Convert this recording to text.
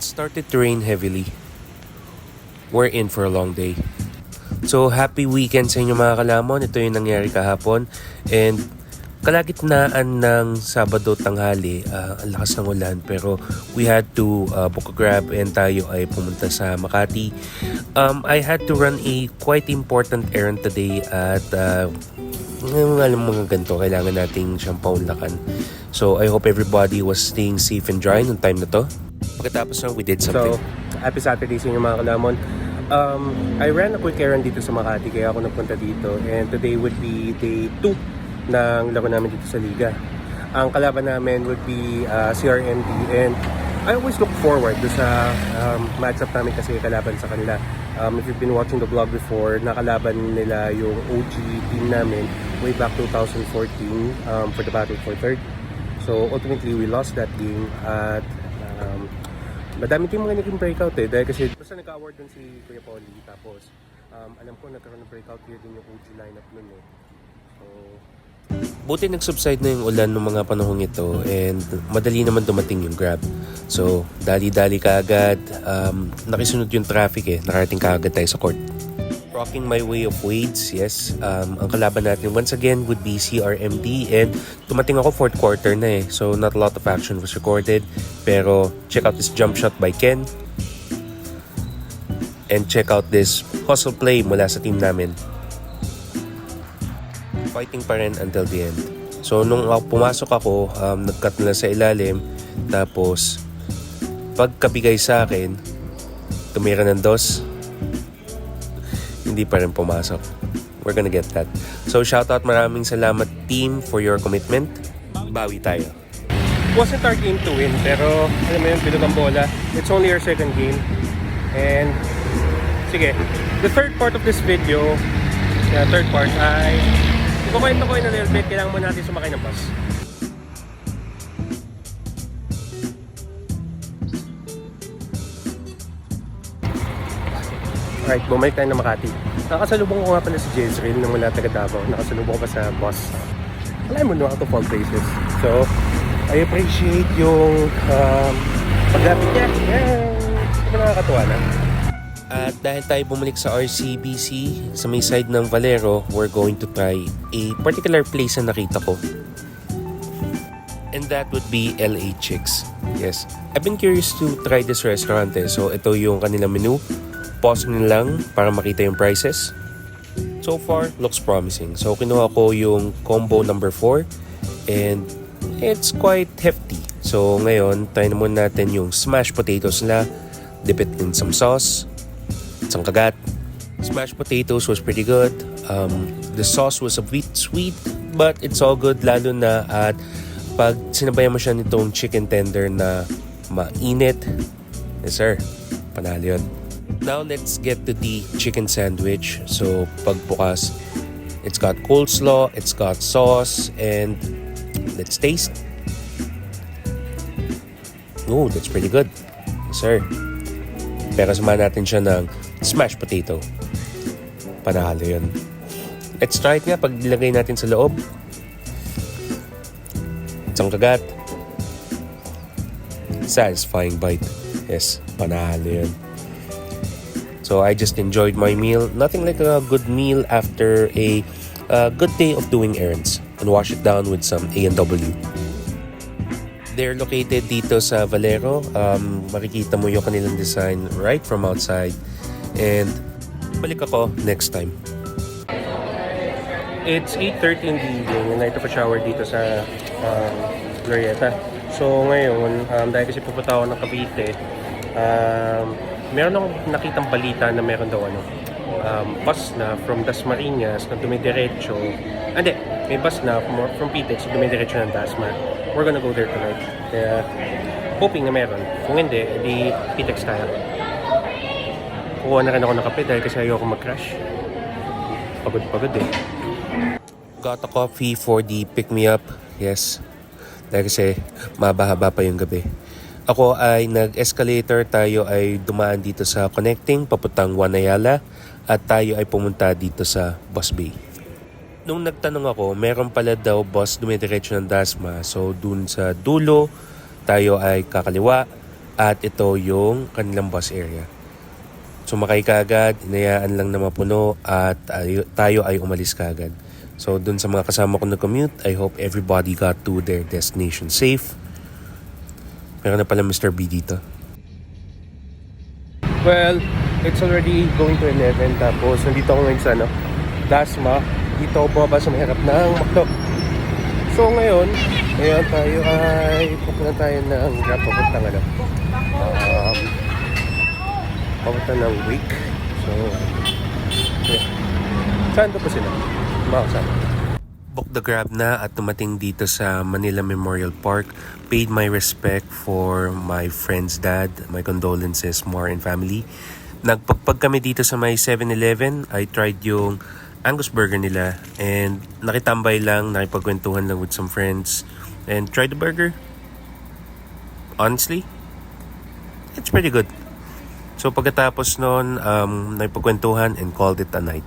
started to rain heavily. We're in for a long day. So happy weekend sa inyo mga kalamon. Ito yung nangyari kahapon. And kalagitnaan ng Sabado tanghali, ang lakas ng ulan. Pero we had to book a grab and tayo ay pumunta sa Makati. I had to run a quite important errand today at mga ganito, kailangan nating siyang paunlakan. So I hope everybody was staying safe and dry nung time na to. Pagkatapos we did something. So, happy Saturday sa inyo mga kalamon. I ran a quick errand dito sa Makati kaya ako nagpunta dito. And today would be day 2 ng laro namin dito sa Liga. Ang kalaban namin would be CRMD. And I always look forward do sa matchup namin kasi kalaban sa kanila. If you've been watching the vlog before, nakalaban nila yung OG team namin way back 2014 for the battle for third. So ultimately, we lost that game at madami team mga naging breakout dahil kasi basta nag-award dun si Kuya Polly tapos alam ko nagkaroon ng breakout year din yung OG lineup nun eh. So buti nag-subside na yung ulan ng mga panahong ito and madali naman dumating yung grab. So dali-dali ka agad, nakisunod yung traffic eh, nakarating ka agad tayo sa court. Rocking my way of Wades, yes. Ang kalaban natin once again would be CRMD and tumating ako fourth quarter na eh. So not a lot of action was recorded. Pero check out this jump shot by Ken. And check out this hustle play mula sa team namin. Fighting pa rin until the end. So nung pumasok ako, nag-cut nila sa ilalim. Tapos pagkabigay sa akin, tumira ng dos. Hindi pa rin pumasok. We're gonna get that. So shoutout, maraming salamat team for your commitment. Bawi tayo. Wasn't our game to win, pero alam mo yun, bilog ang bola. It's only our second game. And sige, the third part of this video, third part ay ikukwento ko in a little bit, kailangan mo natin sumakay ng bus. Alright, bumalik tayo ng Makati. Nakasalubong ko nga pala si Jezreel na mula taga Davao. Nakasalubong ko pa sa bus. Alam mo no, out of all places. So, I appreciate yung paglapit niya. Ito nakakatuwa na. At dahil tayo bumalik sa RCBC, sa may side ng Valero, we're going to try a particular place na nakita ko. And that would be LA Chicks. Yes. I've been curious to try this restaurant eh. So, ito yung kanilang menu. Pause nyo lang para makita yung prices. So far, looks promising. So, kinuha ko yung combo number 4 and it's quite hefty. So, ngayon, try naman natin yung smashed potatoes nila. Dip it in some sauce. Isang kagat. Smashed potatoes was pretty good. The sauce was a bit sweet, but it's all good. Lalo na at pag sinabayan mo siya nitong chicken tender na mainit. Yes sir, panalo yun. Now let's get to the chicken sandwich. So pagbukas, it's got coleslaw, it's got sauce, and let's taste. Oh, that's pretty good. Yes, sir. Pero samahan natin siya ng smashed potato. Panalo yun. Let's try it nga pag ilagay natin sa loob. Isang kagat. Satisfying bite. Yes, panalo yun. So I just enjoyed my meal. Nothing like a good meal after a good day of doing errands. And wash it down with some A&W. They're located dito sa Valero. Makikita mo yung kanilang design right from outside. And balik ako next time. It's 8:30 in the evening and I took a shower dito sa Glorieta. So ngayon, dahil kasi pupunta ako ng Cavite, meron akong nakitang balita na meron daw bus na from Dasmariñas na dumidiretso. Hindi, may bus na from Pitex na dumidiretso ng Dasma. We're gonna go there tonight. Kaya, hoping na meron. Kung hindi, di Pitex tayo. Kukuha na rin ako ng kape dahil kasi ayoko mag-crash. Pagod eh. Got a coffee for the pick-me-up. Yes. Dahil kasi mahaba pa yung gabi. Ako ay nag-escalator, tayo ay dumaan dito sa connecting papuntang Wanayala at tayo ay pumunta dito sa Bus Bay. Nung nagtanong ako, meron pala daw bus dumidiretso ng Dasma. So dun sa dulo, tayo ay kakaliwa At ito yung kanilang bus area. Sumakay ka agad, inayaan lang na mapuno at tayo ay umalis ka agad. So dun sa mga kasama ko na commute, I hope everybody got to their destination safe. Meron na pala Mr. B dito. Well, it's already going to 11. Tapos nandito ako ngayon sa Dasma. Dito ako bumaba sa may harap ng Macdo. So ngayon, ayan tayo ay pupunta tayo ng grab papunta papunta ng Wake. So, yeah. Saan to pa sila? Makasama. Book the grab na at tumating dito sa Manila Memorial Park. Paid my respect for my friend's dad. My condolences, Mar and family. Nagpagpag kami dito sa may 7-Eleven. I tried yung Angus burger nila and nakitambay lang, nakipagkwentuhan lang with some friends and tried the burger. Honestly, it's pretty good. So pagkatapos nun, nakipagkwentuhan and called it a night.